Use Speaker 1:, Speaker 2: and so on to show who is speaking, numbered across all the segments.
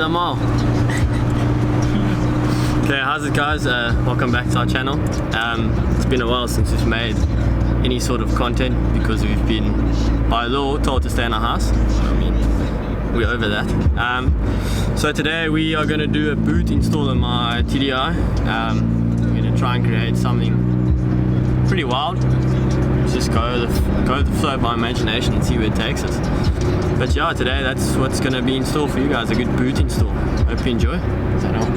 Speaker 1: a mile. Okay, how's it guys? Welcome back to our channel. It's been a while since we've made any sort of content because we've been by law told to stay in our house. I mean, we're over that. So today we are going to do a boot install on my TDI. We're going to try and create something pretty wild. Just go with the flow of my imagination and see where it takes us. But yeah, today that's what's going to be in store for you guys, a good boot install. Hope you enjoy. Is that all?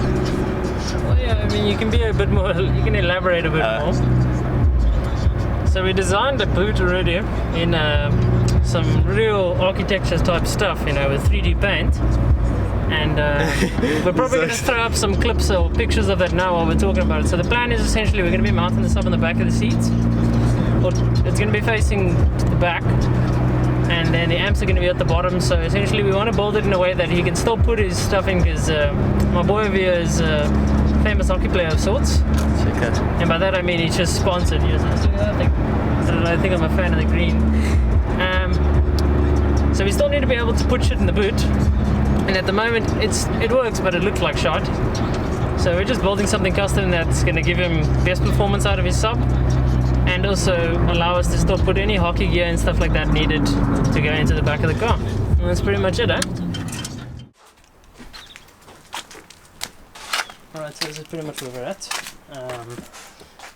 Speaker 2: Well, yeah, I mean, you can be a bit more, you can elaborate a bit more. So we designed a boot already in some real architecture type stuff, you know, with 3D paint. And we're probably going to throw up some clips or pictures of that now while we're talking about it. So the plan is essentially we're going to be mounting this up on the back of the seats. Or it's going to be facing the back, and then the amps are going to be at the bottom. So essentially we want to build it in a way that he can still put his stuff in, because my boy over here is a famous hockey player of sorts. And by that I mean he's just sponsored. I think I'm a fan of the green. So we still need to be able to put shit in the boot, and at the moment it works, but it looks like shot. So we're just building something custom that's going to give him best performance out of his sub, and also allow us to still put any hockey gear and stuff like that needed to go into the back of the car. And that's pretty much it, eh? Alright, so this is pretty much where we're at.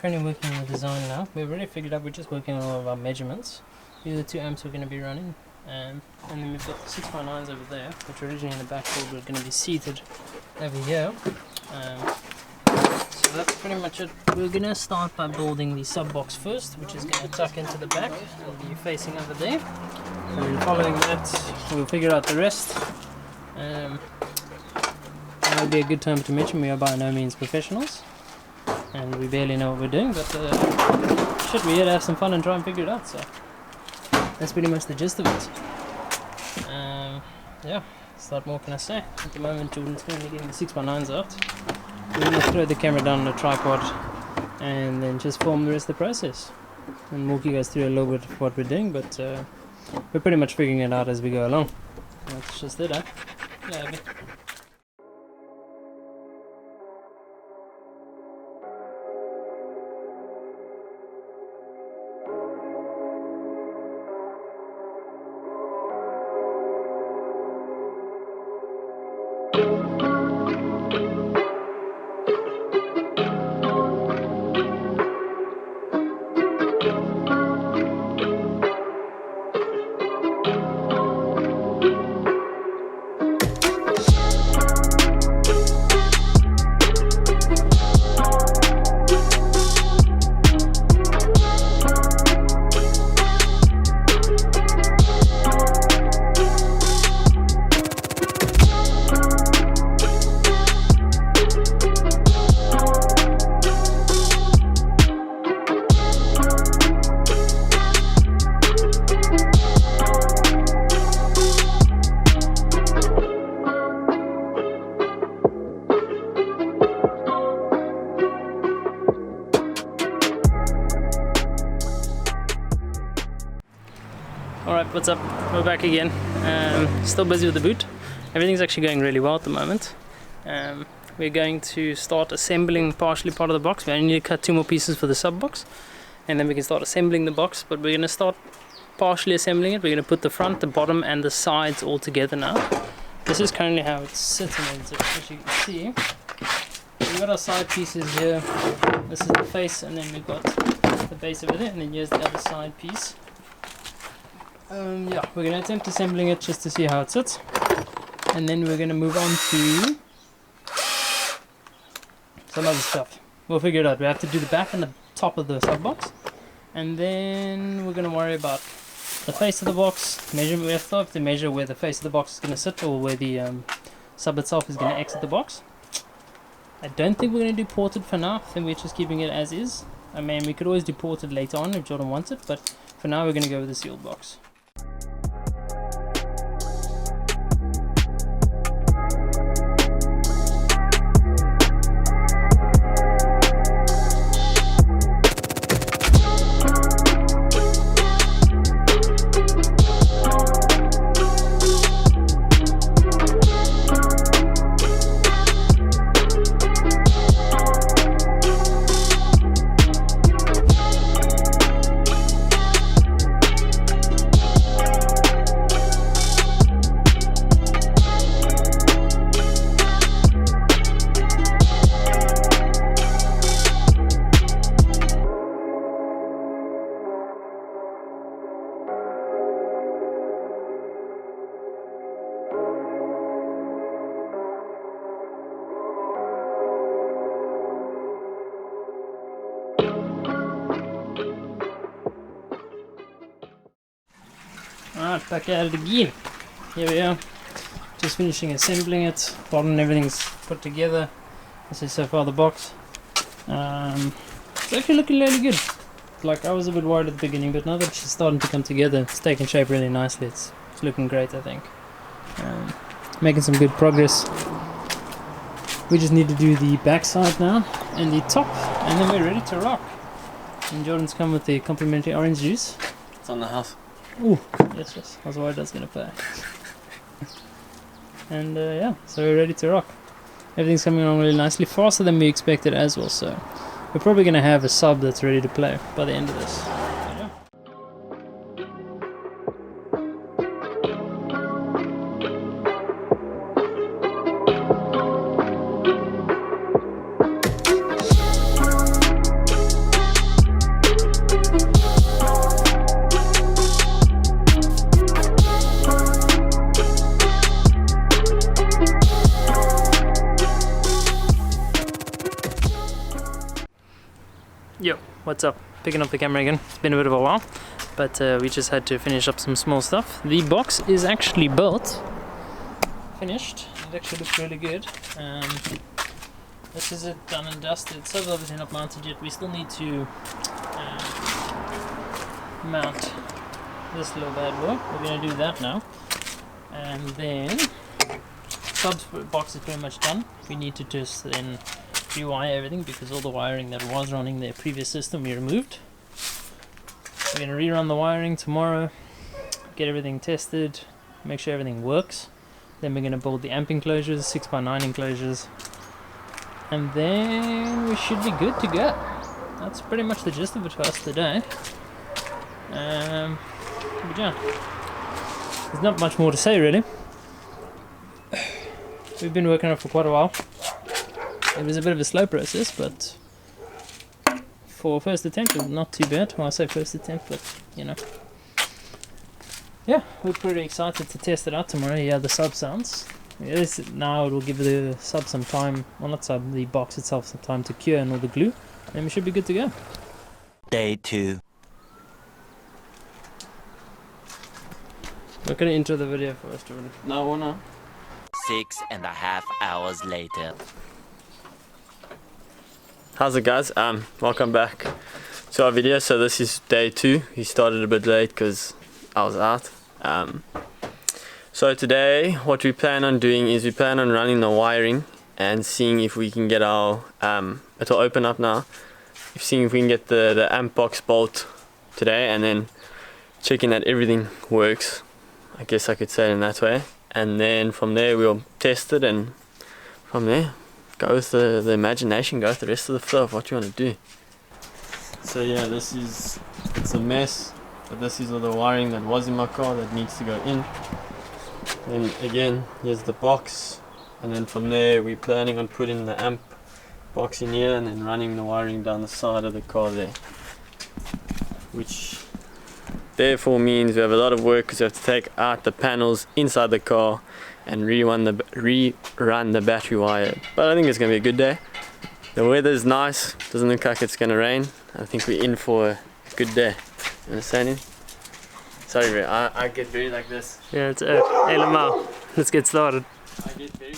Speaker 2: Currently working on the design now. We've already figured out we're just working on all of our measurements. These are the two amps we're going to be running. And then we've got the 6x9s over there, which are originally in the backboard, we're going to be seated over here. So that's pretty much it. We're going to start by building the sub box first, which is going to tuck into the back and be facing over there. And following that, we'll figure out the rest. That would be a good time to mention we are by no means professionals, and we barely know what we're doing, but shit, we're here to have some fun and try and figure it out. So that's pretty much the gist of it. Yeah, so what more can I say? At the moment Jordan's currently getting the 6x9s out. We're going to throw the camera down on a tripod and then just film the rest of the process and walk you guys through a little bit of what we're doing, but we're pretty much figuring it out as we go along. That's just it, eh? Yeah, Alright, what's up? We're back again. Still busy with the boot. Everything's actually going really well at the moment. We're going to start assembling partially part of the box. We only need to cut 2 more pieces for the sub box, and then we can start assembling the box. But we're going to start partially assembling it. We're going to put the front, the bottom and the sides all together now. This is currently how it's sitting, as you can see. We've got our side pieces here. This is the face, and then we've got the base over there, and then here's the other side piece. Yeah, we're going to attempt assembling it just to see how it sits, and then we're going to move on to some other stuff. We'll figure it out. We have to do the back and the top of the sub box, and then we're going to worry about the face of the box. We have to measure where the face of the box is going to sit, or where the sub itself is going to exit the box. I don't think we're going to do ported for now. I think we're just keeping it as is. I mean, we could always do ported later on if Jordan wants it, but for now we're going to go with the sealed box. Alright, back at it again. Here we are. Just finishing assembling it. Bottom and everything's put together. This is so far the box. It's actually looking really good. Like, I was a bit worried at the beginning, but now that it's starting to come together, it's taking shape really nicely. It's looking great, I think. Making some good progress. We just need to do the back side now and the top, and then we're ready to rock. And Jordan's come with the complimentary orange juice.
Speaker 1: It's on the house.
Speaker 2: Ooh, yes. I was worried I was going to pay. And yeah, so we're ready to rock. Everything's coming along really nicely, faster than we expected as well, so we're probably going to have a sub that's ready to play by the end of this. Yeah. Yo, what's up? Picking up the camera again. It's been a bit of a while, but we just had to finish up some small stuff. The box is actually built, finished. It actually looks really good. This is it done and dusted. So it's obviously not mounted yet. We still need to mount this little bad boy. We're going to do that now, and then subs box is pretty much done. We need to just then rewire everything because all the wiring that was running the previous system we removed. We're going to rerun the wiring tomorrow, get everything tested, make sure everything works. Then we're going to build the amp enclosures, 6x9 enclosures, and then we should be good to go. That's pretty much the gist of it for us today. But yeah, there's not much more to say really. We've been working on it for quite a while. It was a bit of a slow process, but for first attempt, it was not too bad. Well, I say first attempt, but you know. Yeah, we're pretty excited to test it out tomorrow. Yeah, the sub sounds. Now it will give the sub some time, well not sub, the box itself some time to cure and all the glue. And we should be good to go.
Speaker 3: Day 2.
Speaker 2: We're going to intro the video for us, Jordan.
Speaker 1: No, we're not.
Speaker 3: 6.5 hours later.
Speaker 1: How's it, guys? Welcome back to our video. So this is day 2. We started a bit late because I was out. So today what we plan on doing is we plan on running the wiring and seeing if we can get our it'll open up now, seeing if we can get the amp box bolt today, and then checking that everything works, I guess I could say it in that way. And then from there we'll test it, and from there go with the imagination, go with the rest of the flow of what you want to do. So yeah, it's a mess, but this is all the wiring that was in my car that needs to go in. Then again, here's the box, and then from there we're planning on putting the amp box in here and then running the wiring down the side of the car there, which therefore means we have a lot of work because we have to take out the panels inside the car and rerun the battery wire. But I think it's going to be a good day. The weather's nice, doesn't look like it's going to rain. I think we're in for a good day. You understand? Sorry, bro, I get very like this.
Speaker 2: Yeah, it's hey Lamar, let's get started.
Speaker 1: I get very.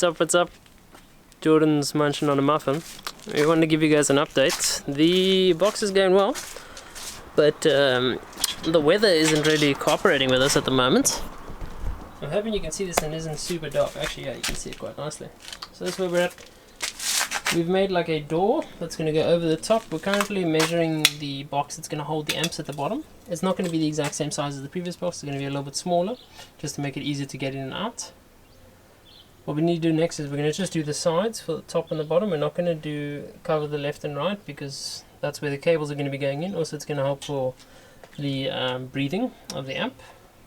Speaker 2: What's up? Jordan's munching on a muffin. We wanted to give you guys an update. The box is going well, but the weather isn't really cooperating with us at the moment. I'm hoping you can see this and isn't super dark. Actually, yeah, you can see it quite nicely. So that's where we're at. We've made like a door that's going to go over the top. We're currently measuring the box that's going to hold the amps at the bottom. It's not going to be the exact same size as the previous box. It's going to be a little bit smaller, just to make it easier to get in and out. What we need to do next is we're going to just do the sides for the top and the bottom. We're not going to cover the left and right because that's where the cables are going to be going in. Also, it's going to help for the breathing of the amp,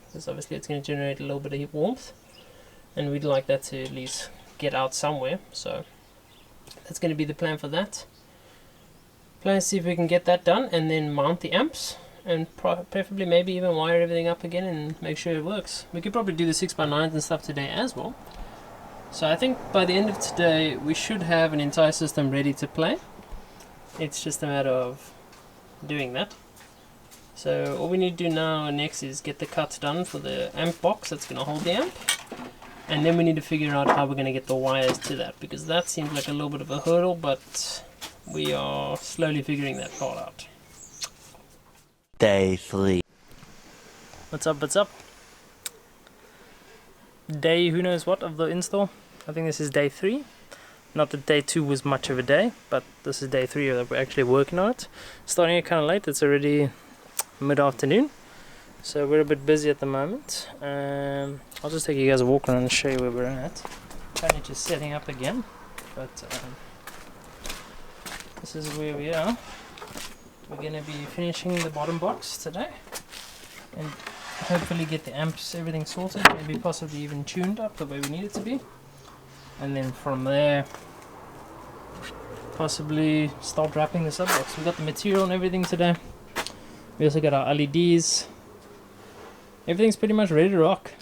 Speaker 2: because obviously it's going to generate a little bit of warmth, and we'd like that to at least get out somewhere. So that's going to be the plan for that. Plan to see if we can get that done and then mount the amps, and preferably maybe even wire everything up again and make sure it works. We could probably do the 6x9s and stuff today as well. So I think by the end of today we should have an entire system ready to play. It's just a matter of doing that. So all we need to do now next is get the cuts done for the amp box that's going to hold the amp. And then we need to figure out how we're going to get the wires to that, because that seems like a little bit of a hurdle, but we are slowly figuring that part out.
Speaker 3: Day 3.
Speaker 2: What's up, what's up? Day who knows what of the install. I think this is day 3. Not that day 2 was much of a day, but this is day 3 that we're actually working on it. Starting it kind of late, it's already mid-afternoon. So we're a bit busy at the moment. I'll just take you guys a walk around and show you where we're at. Kind of just setting up again, but this is where we are. We're going to be finishing the bottom box today, and hopefully get the amps, everything sorted, maybe possibly even tuned up the way we need it to be. And then from there, possibly start wrapping the sub box. We got the material and everything today. We also got our LEDs. Everything's pretty much ready to rock.